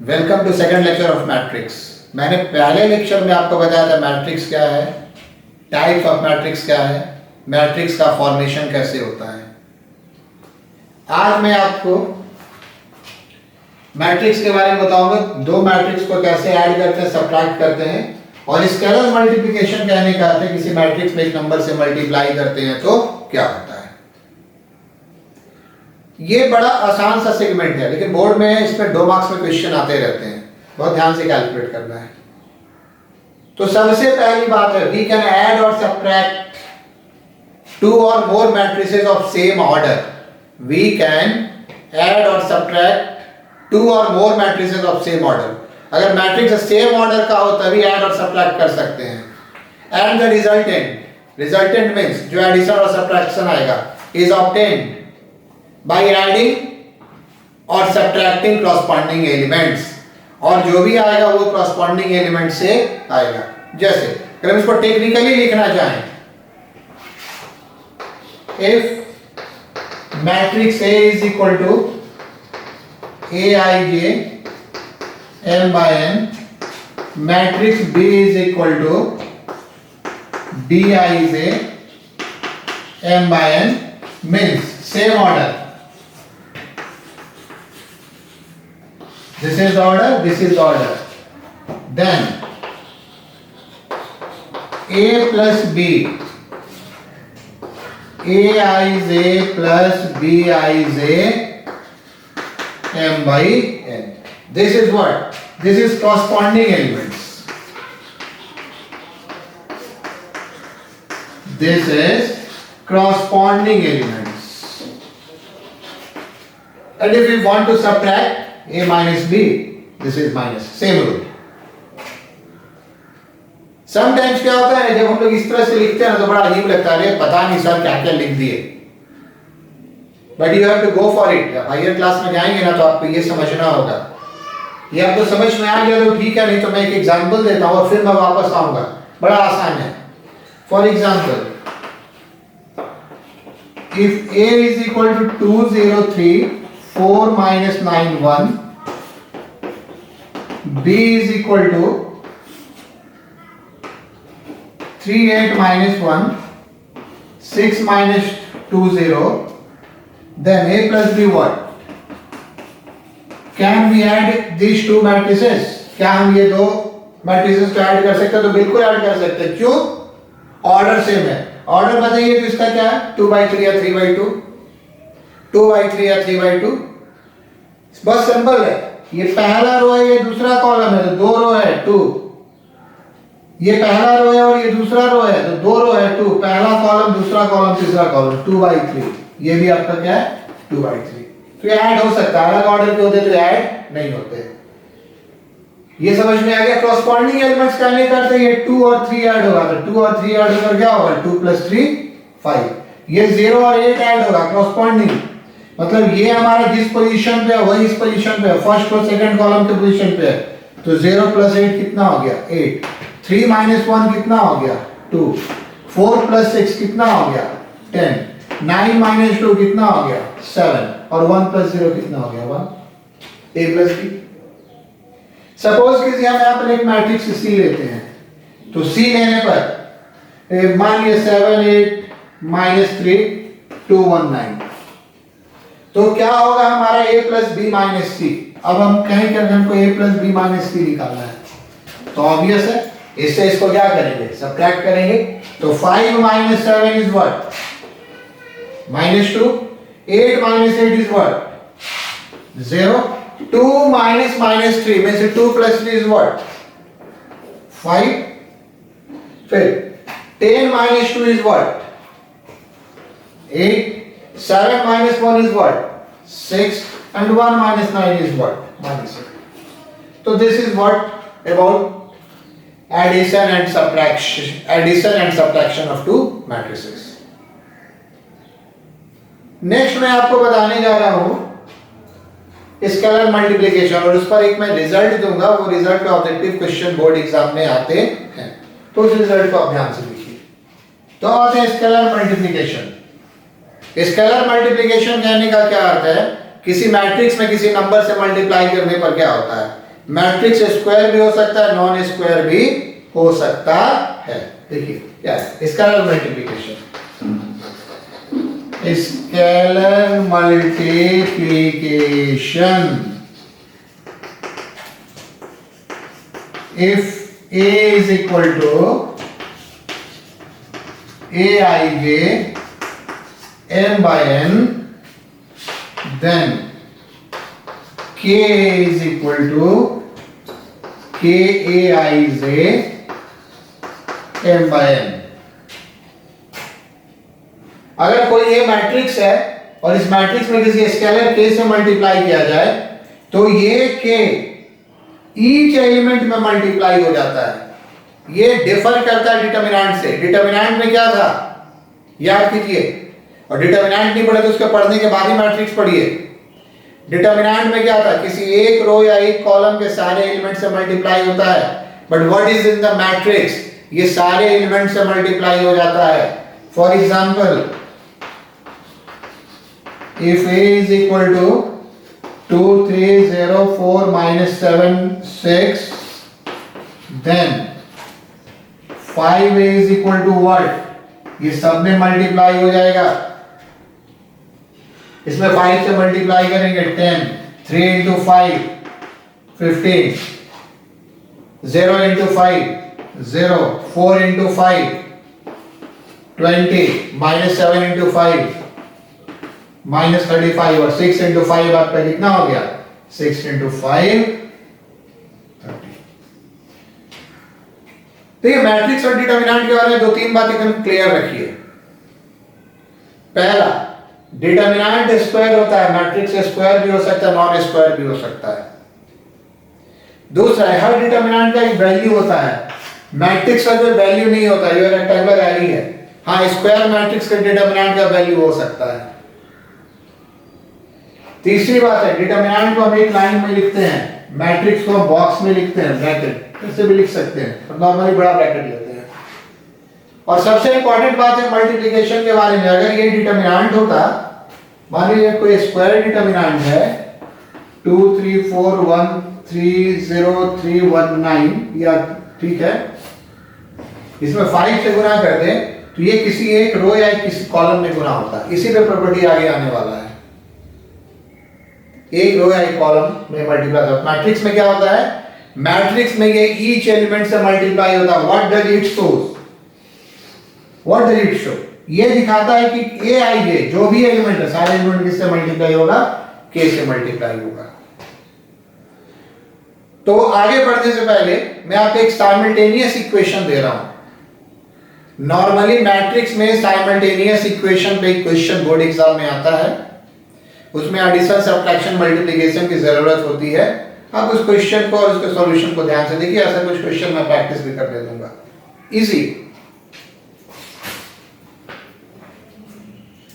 Welcome to second lecture of matrix. मैंने पहले lecture में आपको बताया था मैट्रिक्स क्या है, टाइप्स ऑफ मैट्रिक्स क्या है, मैट्रिक्स का फॉर्मेशन कैसे होता है। आज मैं आपको मैट्रिक्स के बारे में बताऊंगा, दो मैट्रिक्स को कैसे ऐड करते हैं, सब्ट्रैक्ट करते हैं, और स्केलर मल्टीप्लिकेशन कहने का अर्थ है किसी मैट्रिक्स में एक नंबर से मल्टीप्लाई करते हैं तो क्या होता है। ये बड़ा आसान सा सेगमेंट है, लेकिन बोर्ड में इसमें 2 मार्क्स में क्वेश्चन आते रहते हैं, बहुत ध्यान से कैलकुलेट करना है। तो सबसे पहली बात है, वी कैन ऐड और सब्ट्रैक्ट 2 और more matrices of same order. We can add और सब्ट्रैक्ट 2 और more matrices of same order. अगर मैट्रिक्स सेम ऑर्डर का हो तभी ऐड और सब्ट्रैक्ट कर सकते हैं। एंड द रिजल्टेंट मींस जो एडिशन और सब्ट्रैक्शन आएगा इज ऑब्टेन्ड by adding और subtracting corresponding elements, और जो भी आएगा वो corresponding element से आएगा। जैसे अगर हम इसको टेक्निकली लिखना चाहें, if matrix A is equal to Aij m by n, matrix B is equal to Bij m by n means same order. This is the order, this is the order. Then A plus B, Aij plus Bij m by n. This is what? This is corresponding elements. This is corresponding elements. And if we want to subtract A minus B, this is minus, same rule. Sometimes क्या होता है, जब हम लोग इस तरह से लिखते हैं तो बड़ा अजीब लगता है, पता नहीं सर क्या क्या लिख दिए। But you have to go for it. Higher class में जाएंगे ना तो आपको ये समझना होगा। ये आपको समझ में आ गया तो ठीक है, नहीं तो मैं एक एग्जांपल देता हूँ और फिर मैं वापस आऊंगा। बड़ा आसान है। For example, if A is equal to 203 4 minus 9 1, B is equal to 3 8 minus 1 6 minus 2 0, then A plus B what? Can we add these two matrices? क्या हम ये दो matrices को ऐड कर सकते हैं? तो बिल्कुल ऐड कर सकते हैं। क्यों? ऑर्डर सेम है। ऑर्डर बताइए तो इसका क्या है? 2/3 या 3/2, 2/3 या 3/2। बस सिंपल है। ये पहला रो है, ये दूसरा कॉलम है, तो 2 रो है 2। ये पहला रो है और ये दूसरा रो है, तो 2 रो है 2। पहला कॉलम, दूसरा कॉलम, तीसरा कॉलम, 2/3। ये भी आपका क्या है? 2/3। तो ये ऐड हो सकता है। अलग ऑर्डर के होते तो ऐड नहीं होते। ये समझ में आ गया? कॉरस्पॉन्डिंग एलिमेंट्स कहने का अर्थ है ये 2 और 3 ऐड होगा, तो 2 और 3 ऐड होकर क्या होगा? 2 + 3 5। ये 0 और 8 ऐड होगा, कॉरस्पॉन्डिंग मतलब ये हमारा जिस पोजीशन पे है वही इस पोजीशन पे है, फर्स्ट और सेकंड कॉलम के पोजीशन पे है। तो 0 + 8 कितना हो गया? 8। 3 - 1 कितना हो गया? 2। 4 + 6 कितना हो गया? 10। 9 - 2 कितना हो गया? 7। और 1 + 0 कितना हो गया? 1। A + B। सपोज कि हम यहाँ पर एक मैट्रिक्स C लेते हैं, तो C लेने पर मान लिया 7 8 - 3 2 1 9, तो क्या होगा हमारा A + B - C। अब हम कहें कि हमको A + B - C निकालना है, तो ऑब्वियस है इससे इसको क्या करेंगे? सब्ट्रैक्ट करेंगे। तो 5 - 7 इज व्हाट? -2। 8 - 8 is what? 0। 2 - -3 में से 2 + 3 is what? 5। फिर 10 - 2 is what? 8। 7 - 1 is what? 6। and 1 - 9 is what? -6। So this is what about addition and subtraction of two matrices. Next मैं आपको बताने जा रहा हूं स्केलर मल्टीप्लिकेशन, और उस पर एक मैं रिजल्ट दूंगा। वो रिजल्ट पे ऑब्जेक्टिव क्वेश्चन बोर्ड एग्जाम में आते हैं, तो उस रिजल्ट को आप ध्यान से देखिए। तो आते हैं स्केलर मल्टीप्लिकेशन। स्केलर मल्टीप्लिकेशन कहने का क्या अर्थ है? किसी मैट्रिक्स में किसी नंबर से मल्टीप्लाई करने पर क्या होता है? मैट्रिक्स स्क्वायर भी हो सकता है, नॉन स्क्वायर भी हो सकता है। देखिए क्या है इसका multiplication, scalar multiplication. If a is equal to aij m by n, then k is equal to kaij m by n। अगर कोई ये मैट्रिक्स है और इस मैट्रिक्स में किसी स्केलर k से मल्टीप्लाई किया जाए तो ये k ईच एलिमेंट में मल्टीप्लाई हो जाता है। ये डिफर करता है डिटरमिनेंट से। डिटरमिनेंट में क्या था याद कीजिए, और डिटरमिनेंट नहीं पढ़े तो उसके पढ़ने के बाद ही मैट्रिक्स पढ़िए। डिटरमिनेंट में क्या था, किसी एक रो या एक कॉलम के सारे एलिमेंट से मल्टीप्लाई होता है, but what is in the matrix, ये सारे एलिमेंट से मल्टीप्लाई हो जाता है। For example if a is equal to 2 3 0 4 minus 7 6, then 5a is equal to what, ये सब में मल्टीप्लाई हो जाएगा। इसमें 5 से मल्टीप्लाई करेंगे 10, 3 into 5 15, 0 into 5 0, 4 into 5 20, minus 7 into 5 minus 35, और 6 into 5 आपका कितना हो गया, 6 into 5 30। देखिए मैट्रिक्स और डिटरमिनेंट के बारे में 2-3 बातें एकदम क्लियर रखिए। पहला, डिटरमिनेंट स्क्वायर होता है, मैट्रिक्स स्क्वायर भी हो सकता है, नॉन स्क्वायर भी हो सकता है। दूसरा, हर डिटरमिनेंट का एक वैल्यू होता है, मैट्रिक्स का कोई वैल्यू नहीं होता, ये रेक्टेंगुलर एरे है। हाँ, स्क्वायर मैट्रिक्स का डिटरमिनेंट का वैल्यू हो सकता है। तीसरी बात है, डिटरमिनेंट को हम एक लाइन में लिखते हैं, मैट्रिक्स को हम बॉक्स में लिखते हैं, ब्रैकेट ऐसे भी लिख सकते हैं, और नॉर्मली बड़ा ब्रैकेट लेते हैं। और सबसे इंपॉर्टेंट बात है मल्टीप्लिकेशन के बारे में, अगर ये डिटरमिनेंट होता, मान लीजिए कोई स्क्वायर डिटरमिनेंट है 2 3 4 1 3 0 3 1 9, या ठीक है, इसमें 5 से गुना कर दें तो ये किसी एक रो या किसी कॉलम में गुना होता है। इसी पे प्रॉपर्टी आगे आने वाला है, एक रो या एक कॉलम में मल्टीप्लाई होता है। मैट्रिक्स में क्या होता है, मैट्रिक्स में ये ईच एलिमेंट से मल्टीप्लाई होता है। What does it shows, what does it show, ये दिखाता है कि ए आई जे जो भी एलिमेंट है, सारे एलिमेंट किससे मल्टीप्लाई होगा, के से मल्टीप्लाई होगा। तो आगे बढ़ने से पहले मैं आपको एक साइमल्टेनियस इक्वेशन दे रहा हूं। नॉर्मली मैट्रिक्स में साइमल्टेनियस इक्वेशन पे क्वेश्चन बोर्ड एग्जाम में आता है, उसमें एडिशन सब्ट्रैक्शन मल्टीप्लिकेशन की जरूरत होती है। आप उस क्वेश्चन को और उसके सॉल्यूशन को ध्यान से देखिए, ऐसा कुछ क्वेश्चन मैं प्रैक्टिस भी करने दूंगा। Easy,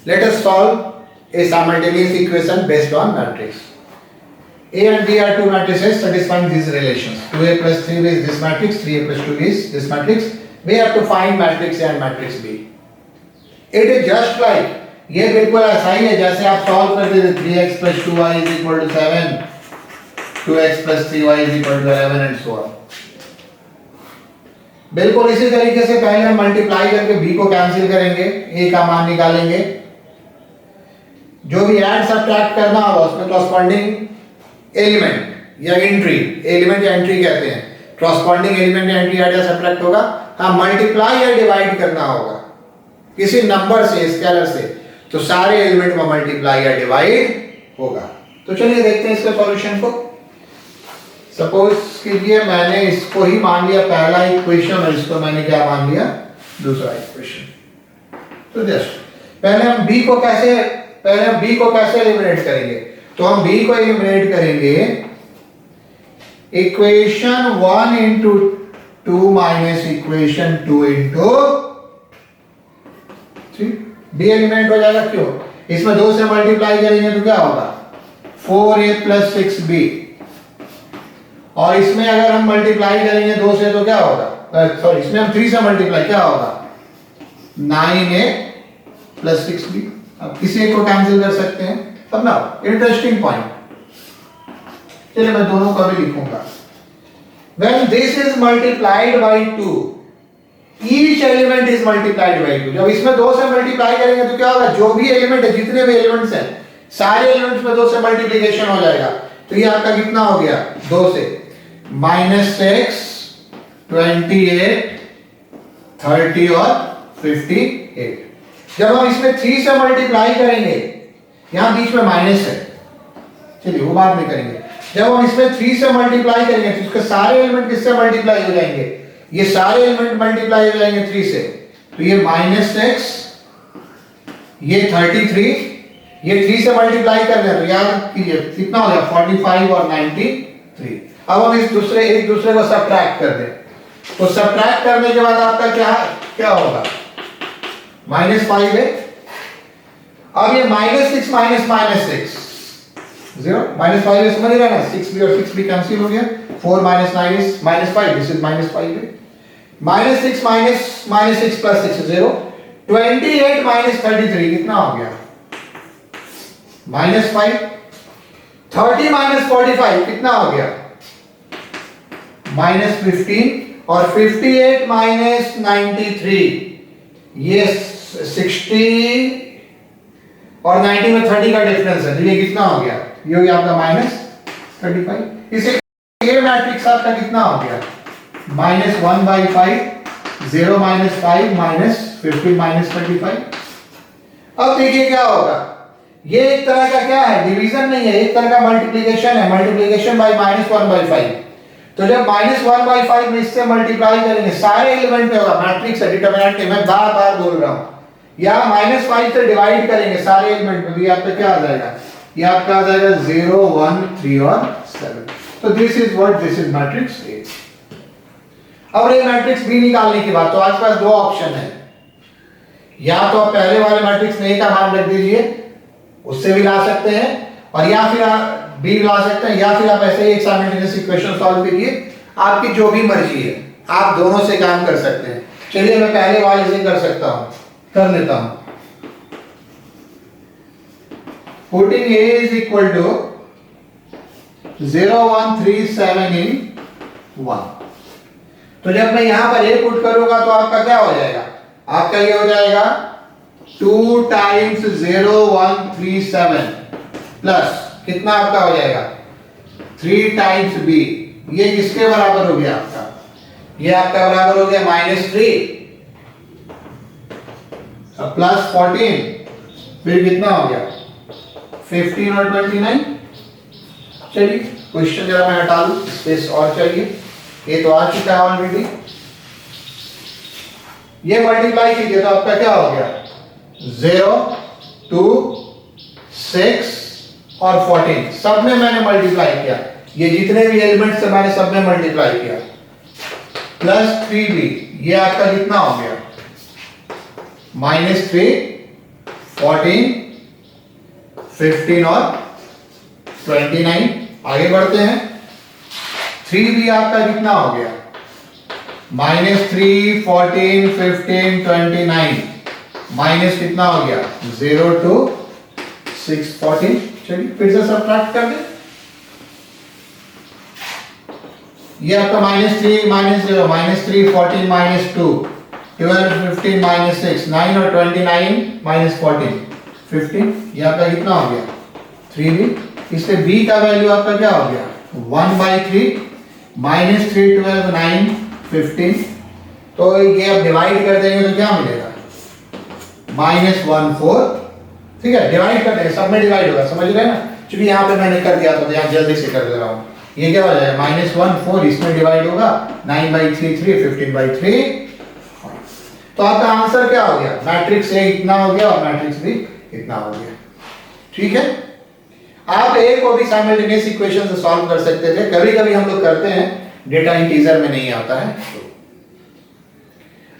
let us solve A simultaneous equation based on matrix. A and B are two matrices satisfying these relations. 2a plus 3b is this matrix, 3a plus 2b is this matrix. We have to find matrix A and matrix B. It is just like, ये बिल्कुल ऐसा ही है जैसे आप solve करते थे 3x plus 2y is equal to 7, 2x plus 3y is equal to 11 and so on. बिल्कुल इसी तरीके से पहले हम मल्टीप्लाई करके b को कैंसिल करेंगे, a का मान निकालेंगे, जो भी ऐड सब्ट्रैक्ट करना होगा उसमें कॉरस्पॉन्डिंग एलिमेंट या एंट्री, एलिमेंट या एंट्री कहते हैं, कॉरस्पॉन्डिंग एलिमेंट या एंट्री ऐड या सब्ट्रैक्ट होगा। हाँ, मल्टीप्लाई या डिवाइड करना होगा किसी नंबर से, स्केलर से, तो सारे एलिमेंट में मल्टीप्लाई या डिवाइड होगा। तो चलिए देखते हैं इसके सॉल्यूशन को। सपोज कीजिए मैंने इसको ही मान लिया पहला इक्वेशन, और इसको मैंने क्या मान लिया दूसरा इक्वेशन। तो जस्ट पहले हम b को कैसे एलिमिनेट करेंगे, तो हम b को एलिमिनेट करेंगे equation 1 into 2 minus equation 2 into 3। b eliminate हो जाएगा, क्यों, इसमें 2 से मल्टीप्लाई करेंगे तो क्या होगा 4a plus 6b, और इसमें अगर हम मल्टीप्लाई करेंगे 2 से तो क्या होगा, सॉरी इसमें हम 3 से मल्टीप्लाई, क्या होगा 9a plus 6b। अब किसी एक को कैंसिल कर सकते हैं, अब ना इंटरेस्टिंग पॉइंट, चलिए मैं दोनों का भी लिखूंगा। When this is multiplied by 2, each element is multiplied by 2. जब इसमें 2 से मल्टीप्लाई करेंगे तो क्या होगा, जो भी एलिमेंट है, जितने भी एलिमेंट्स हैं, सारे एलिमेंट्स में 2 से मल्टीप्लिकेशन हो जाएगा। तो ये आपका कितना हो गया, 2 से -6, 28, 30 और 58। जब हम इसमें 3 से मल्टीप्लाई करेंगे, यहां बीच में माइनस है, चलिए वो बात नहीं करेंगे। जब हम इसमें 3 से मल्टीप्लाई करेंगे तो इसके सारे एलिमेंट किससे मल्टीप्लाई हो जाएंगे, ये सारे एलिमेंट मल्टीप्लाई हो जाएंगे 3 से। तो ये -6, ये 33, ये 3 से मल्टीप्लाई कर रहे हैं तो याद कीजिए कितना हो गया, 45 और 93। अब हम इस एक दूसरे को सबट्रैक्ट कर दें, तो सबट्रैक्ट करने के बाद आपका क्या होगा, -5 है। अब ये -6 -6 0, -5 है, समझ रहे ना, 6 भी और 6 भी कैंसिल हो गया, 4 - 9 is -5, दिस इज -5 है। -6 -6 प्लस 6 0, 28 - 33 कितना हो गया, -5। 30 - 45 कितना हो गया, -15, और 58 - 93 ये 60 और 90 में 30 का डिफरेंस है, तो ये कितना हो गया, ये हो गया आपका -35। इसे ये मैट्रिक्स आपका कितना हो गया, -1/5, 0 - 5 -15 - 35। अब देखिए क्या होगा, ये एक तरह का क्या है, डिवीजन नहीं है, एक तरह का मल्टीप्लिकेशन है, मल्टीप्लिकेशन बाय -1/5। तो जब -1/5 में इससे मल्टीप्लाई करेंगे, सारे एलिमेंट में होगा, मैट्रिक्स है, डिटरमिनेंट में बार बार बोल रहा हूं, या -5 से डिवाइड करेंगे सारे एलिमेंट में, तो ये आपका क्या आ जाएगा, ये आपका आ जाएगा 0 1 3 और 7। तो दिस इज मैट्रिक्स ए। अब ये मैट्रिक्स बी निकालने की बात, तो आपके पास 2 ऑप्शन है, या तो आप पहले वाले मैट्रिक्स में ए का मान रख दीजिए, उससे भी ला सकते हैं, और या फिर आप बी ला सकते हैं, या फिर आप ऐसे ही एक साइमल्टेनियस इक्वेशन सॉल्व कीजिए, आपकी जो भी मर्जी है, आप दोनों से काम कर सकते हैं। चलिए मैं पहले वाले से कर लेता हूं। Putting a is equal to 0 1 3 7 in 1। तो जब मैं यहां पर a पुट करूंगा तो आपका क्या हो जाएगा, आपका ये हो जाएगा 2 टाइम्स 0 1 3 7 प्लस कितना आपका हो जाएगा 3 टाइम्स b। ये किसके बराबर हो गया आपका, ये आपका बराबर हो गया -3 प्लस 14, फिर कितना हो गया 15 और 29। चलिए क्वेश्चन जरा मैं हटा लूं, स्पेस और चाहिए, ये तो आ चुका है ऑलरेडी। ये मल्टीप्लाई कीजिए तो आपका क्या हो गया 0 2 6 और 14, सब में मैंने मल्टीप्लाई किया, ये जितने भी एलिमेंट्स थे मैंने सब में मल्टीप्लाई किया, प्लस 3b, ये आपका कितना हो गया -3 14 15 और 29। आगे बढ़ते हैं, 3b आपका कितना हो गया -3 14 15 29 माइनस कितना हो गया 0 2 6 14। चलिए फिर से सबट्रैक्ट कर दें, ये आपका -3 -0 -3 14 -2 12 15 -6 9 और 29 -14 15, ये आपका कितना हो गया 3b। इससे b का वैल्यू आपका क्या हो गया 1/3 -3 12 9 15। तो ये आप डिवाइड कर देंगे तो क्या मिलेगा -14। ठीक है, डिवाइड कर देंगे, सब में डिवाइड होगा, समझ रहे हैं ना। क्योंकि यहाँ पे मैंने कर दिया था, यहाँ जल्दी से कर दे रहा हूँ। ये क्या हो जाएगा -14 इसमें डिवाइड होगा 9/3 3 15/3। तो आपका आंसर क्या हो गया, मैट्रिक्स ए इतना हो गया और मैट्रिक्स बी इतना हो गया। ठीक है, आप ए को भी साइमल्टेनियस इक्वेशन से सॉल्व कर सकते थे, कभी कभी हम लोग करते हैं, डेटा इंटीजर में नहीं आता है।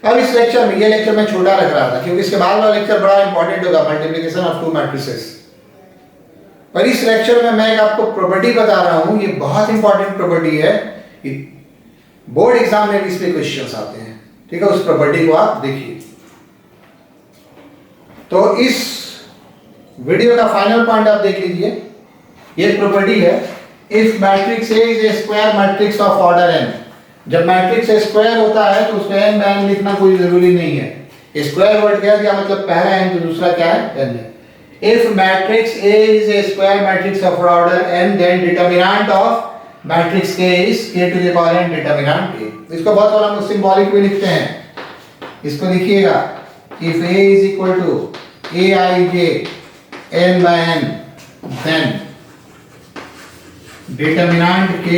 अब इस लेक्चर में, ये लेक्चर मैं छोटा रख रहा था क्योंकि इसके बाद वाला लेक्चर बड़ा इंपॉर्टेंट होगा, मल्टीप्लिकेशन ऑफ टू मैट्रिसेस। पर इस लेक्चर में मैं आपको प्रॉपर्टी बता रहा हूं, ये बहुत इंपॉर्टेंट प्रॉपर्टी है, बोर्ड एग्जाम में भी इस पे क्वेश्चंस आते हैं। ठीक है, उस प्रॉपर्टी को आप देखिए। तो इस वीडियो का फाइनल पॉइंट आप देख लीजिए, ये प्रॉपर्टी है, if matrix A is a square matrix of order n जब मैट्रिक्स स्क्वायर होता है तो उसमें n बाय n लिखना कोई जरूरी नहीं है। स्क्वायर वर्ड क्या दिया, मतलब पहला n तो दूसरा क्या है, n है। If matrix A is a square matrix of order n, then determinant of matrix K is k to the power n determinant A। इसको बहुत बार हम सिंबॉलिक में लिखते हैं। इसको लिखिएगा, if A is equal to aij n by n, then determinant K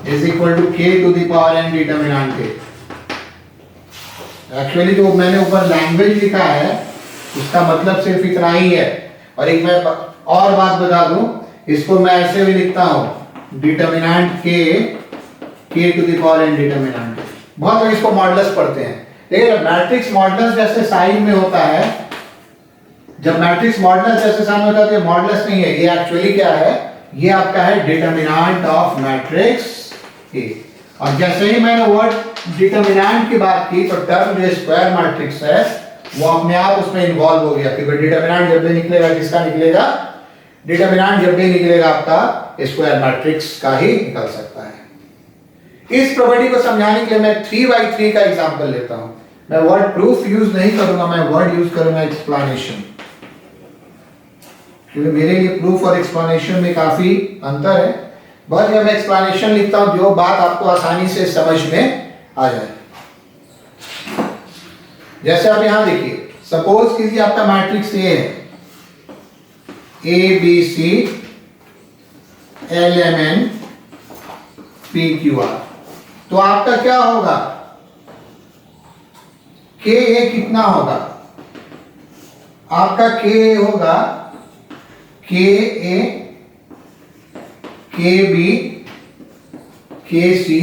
is equal to k to the power n determinant K। Actually जो मैंने ऊपर लैंग्वेज लिखा है उसका मतलब सिर्फ इतना ही है। और एक मैं और बात बता दूं, इसको मैं ऐसे भी लिखता हूं, determinant k to the power n determinant. बहुत लोग इसको मॉडुलस पढ़ते हैं, लेकिन मैट्रिक्स मॉडुलस जैसे साइन में होता है, जब मैट्रिक्स मॉडुलस जैसे साइन में होता है तो ये मॉडुलस नहीं है, ये एक्चुअली क्या है, ये आपका है डिटर्मिनेंट ऑफ मैट्रिक्स A। और जैसे ही मैंने वर्ड डिटर्मिनेंट की बात की तो टर्म जो स्क्वायर मैट्रिक्स है वो अपने आप उसमें इन्वॉल्व हो गया, क्योंकि डिटर्मिनेंट जब भी निकलेगा किसका निकलेगा, डिटर्मिनेंट जब भी निकलेगा आपका स्क्वायर मैट्रिक्स का ही निकल सकता है। इस प्रॉपर्टी को समझाने के लिए मैं 3x3 का एग्जांपल लेता हूं। मैं वर्ड प्रूफ यूज नहीं करूंगा, मैं वर्ड यूज करूंगा एक्सप्लेनेशन, क्योंकि मेरे लिए प्रूफ और एक्सप्लेनेशन में काफी अंतर है। बस जब मैं एक्सप्लेनेशन लिखता हूं जो बात आपको आसानी से समझ में आ जाए। जैसे आप यहां देखिए, सपोज कीजिए आपका मैट्रिक्स ए है, A B C L M N P Q R, तो आपका क्या होगा, के ए कितना होगा, आपका के ए होगा के ए के बी के सी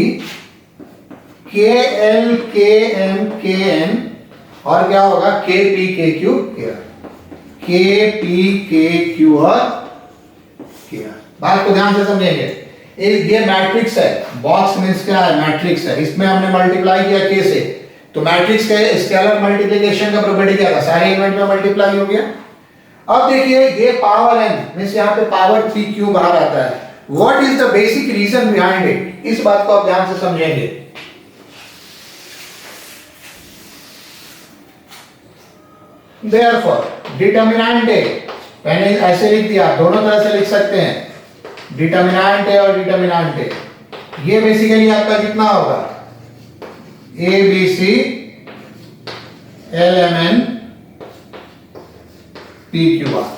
के एल के एम के एन, और क्या होगा के पी के क्यू के आर, के पी के क्यू और के आर। बात को ध्यान से समझेंगे, ये मैट्रिक्स है, बॉक्स मींस क्या है, मैट्रिक्स है, इसमें हमने मल्टीप्लाई किया के से, तो मैट्रिक्स के स्केलर मल्टीप्लिकेशन का प्रॉपर्टी क्या था, सारे एलिमेंट में मल्टीप्लाई हो गया। अब देखिए ये पावर n मींस यहां पे पावर 3 बाहर आता है। What is the basic reason behind it, इस बात को आप ध्यान से समझेंगे। Therefore, डिटर्मिनेंट ए, मैंने ऐसे लिख दिया, दोनों तरह से लिख सकते हैं, डिटर्मिनेंट ए और डिटर्मिनेंट ए। ये बेसिकली आपका कितना होगा, A B C L M N P Q R,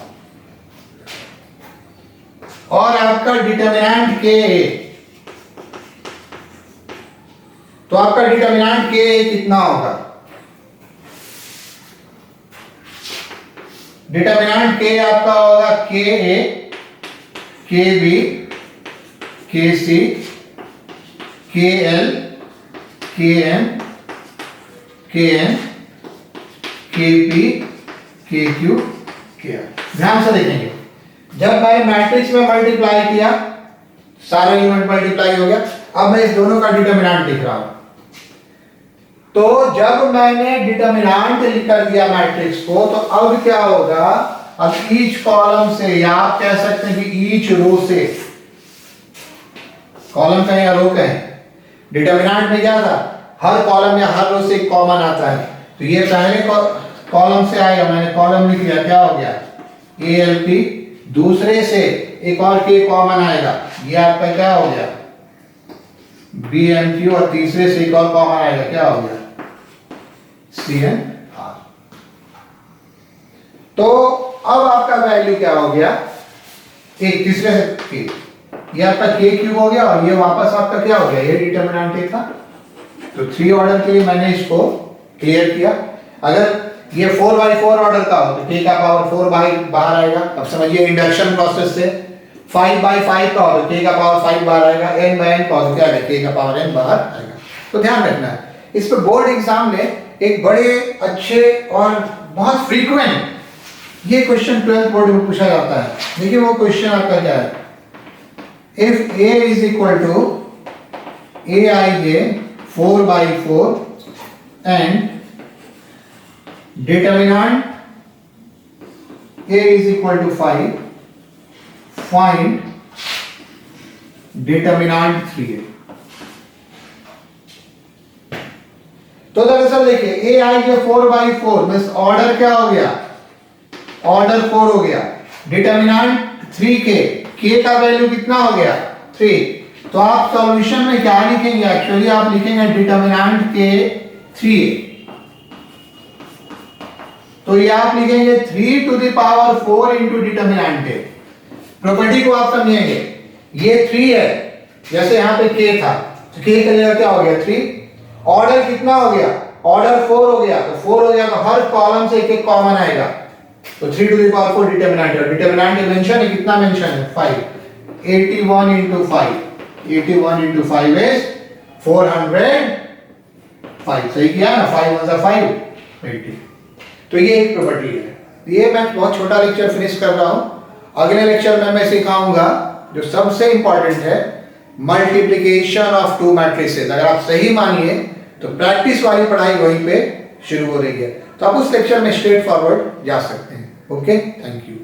और आपका डिटर्मिनेंट के ए, तो आपका डिटर्मिनेंट के ए कितना होगा, डिटर्मिनेंट के आपका होगा के ए के बी के सी के एल के एम के एन के पी के क्यू के आर। ध्यान से देखेंगे, जब मैं मैट्रिक्स में मल्टीप्लाई किया, सारा एलिमेंट मल्टीप्लाई हो गया, अब मैं इस दोनों का डिटर्मिनेंट लिख रहा हूं। तो जब मैंने डिटर्मिनेंट लिख कर दिया मैट्रिक्स को, तो अब क्या होगा, अब ईच कॉलम से, या आप कह सकते हैं कि ईच रो से, कॉलम कहें या रो कहें, डिटर्मिनेंट में क्या था, हर कॉलम या हर रो से एक कॉमन आता है, तो ये पहले कॉलम से आएगा, मैंने कॉलम लिख दिया, क्या हो गया ए एल पी, दूसरे से एक और के कॉमन आएगा, ये आपका क्या हो गया बी एम क्यू, और तीसरे से एक और कॉमन आएगा, क्या हो गया सी एन आर। तो अब आपका वैल्यू क्या हो गया, एक तीसरे से के, ये आपका के क्यूब हो गया, और ये वापस आपका क्या हो गया, ये डिटर्मिनेंट ए था। तो 3 ऑर्डर के लिए मैंने इसको क्लियर किया। अगर ये 4/4 ऑर्डर का हो तो k का पावर 4 बाहर आएगा। अब समझिए इंडक्शन प्रोसेस से 5/5 का हो तो k का पावर 5 बाहर आएगा, n/n का हो तो क्या आएगा, k का पावर n बाहर आएगा। तो ध्यान रखना है, इस पर बोर्ड एग्जाम में एक बड़े अच्छे और बहुत फ्रीक्वेंट ये क्वेश्चन 12th बोर्ड में पूछा जाता है। देखिए वो क्वेश्चन आपका क्या है, if a is equal to aij 4/4 and determinant a is equal to 5, find determinant 3a। तो दरअसल देखिए ए आई के 4/4 मींस ऑर्डर क्या हो गया, ऑर्डर 4 हो गया, डिटरमिनेंट 3k, k का वैल्यू कितना हो गया 3। तो आप सॉल्यूशन में क्या लिखेंगे, एक्चुअली आप लिखेंगे डिटरमिनेंट के 3, तो ये आप लिखेंगे 3 to the power 4 into determinant के। प्रॉपर्टी को आप समझेंगे, ये 3 है, जैसे यहाँ पे k था तो k का जगह क्या हो गया 3, ऑर्डर कितना हो गया, ऑर्डर 4 हो गया, तो 4 हो गया तो हर कॉलम से एक एक कॉमन आएगा, तो 3 टू द पावर 4 डिटरमिनेंट है, डिटरमिनेंट का मेंशन है, कितना मेंशन है 5, 81 into 5, 81 into 5 is 405, सही किया ना, 5 1 5 80। तो ये एक प्रॉपर्टी है। ये मैं बहुत छोटा लेक्चर फिनिश कर रहा हूं, अगले लेक्चर में मैं सिखाऊंगा जो सबसे इंपॉर्टेंट है, मल्टीप्लिकेशन ऑफ टू मैट्रिसेस। अगर आप सही मानिए तो प्रैक्टिस वाली पढ़ाई वहीं पे शुरू हो रही है, तो आप उस लेक्चर में स्ट्रेट फॉरवर्ड जा सकते हैं। Okay, thank you.